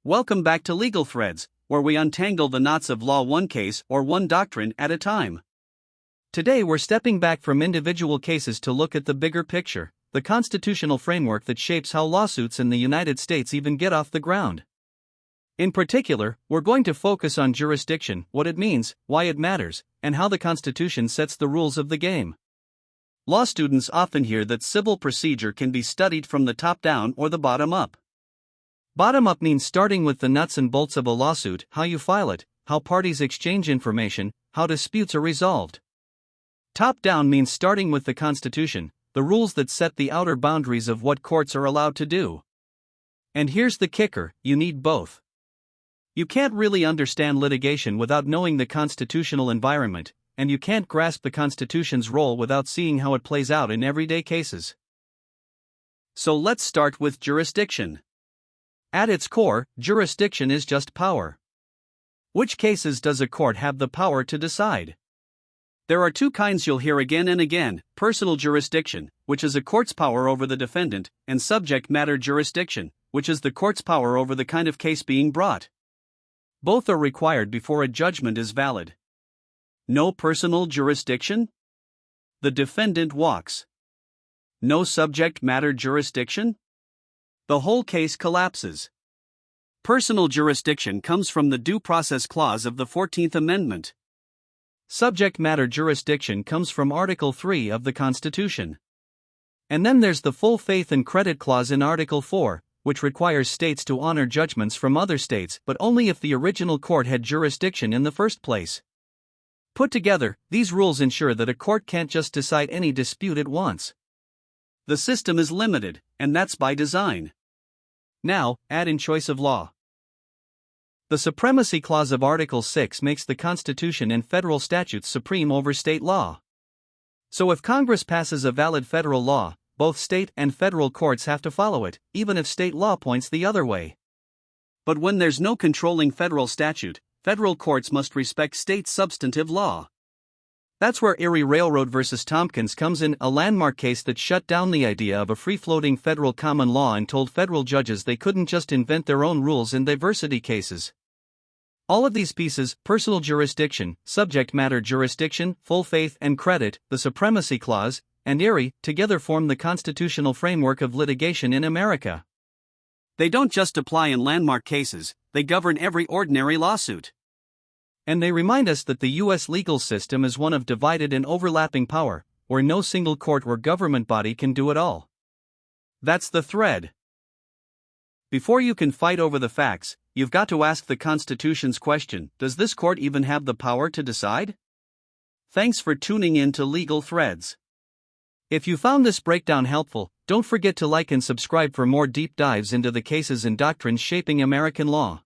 Welcome back to Legal Threads, where we untangle the knots of law one case or one doctrine at a time. Today we're stepping back from individual cases to look at the bigger picture, the constitutional framework that shapes how lawsuits in the United States even get off the ground. In particular, we're going to focus on jurisdiction, what it means, why it matters, and how the Constitution sets the rules of the game. Law students often hear that civil procedure can be studied from the top down or the bottom up. Bottom up means starting with the nuts and bolts of a lawsuit, how you file it, how parties exchange information, how disputes are resolved. Top down means starting with the Constitution, the rules that set the outer boundaries of what courts are allowed to do. And here's the kicker, you need both. You can't really understand litigation without knowing the constitutional environment, and you can't grasp the Constitution's role without seeing how it plays out in everyday cases. So let's start with jurisdiction. At its core, jurisdiction is just power. Which cases does a court have the power to decide? There are two kinds you'll hear again and again: personal jurisdiction, which is a court's power over the defendant, and subject matter jurisdiction, which is the court's power over the kind of case being brought. Both are required before a judgment is valid. No personal jurisdiction? The defendant walks. No subject matter jurisdiction? The whole case collapses. Personal jurisdiction comes from the Due Process Clause of the 14th Amendment. Subject matter jurisdiction comes from Article 3 of the Constitution. And then there's the Full Faith and Credit Clause in Article 4, which requires states to honor judgments from other states, but only if the original court had jurisdiction in the first place. Put together, these rules ensure that a court can't just decide any dispute at once. The system is limited, and that's by design. Now, add in choice of law. The Supremacy Clause of Article 6 makes the Constitution and federal statutes supreme over state law. So if Congress passes a valid federal law, both state and federal courts have to follow it, even if state law points the other way. But when there's no controlling federal statute, federal courts must respect state substantive law. That's where Erie Railroad v. Tompkins comes in, a landmark case that shut down the idea of a free-floating federal common law and told federal judges they couldn't just invent their own rules in diversity cases. All of these pieces, personal jurisdiction, subject matter jurisdiction, full faith and credit, the Supremacy Clause, and Erie, together form the constitutional framework of litigation in America. They don't just apply in landmark cases, they govern every ordinary lawsuit. And they remind us that the U.S. legal system is one of divided and overlapping power, where no single court or government body can do it all. That's the thread. Before you can fight over the facts, you've got to ask the Constitution's question: does this court even have the power to decide? Thanks for tuning in to Legal Threads. If you found this breakdown helpful, don't forget to like and subscribe for more deep dives into the cases and doctrines shaping American law.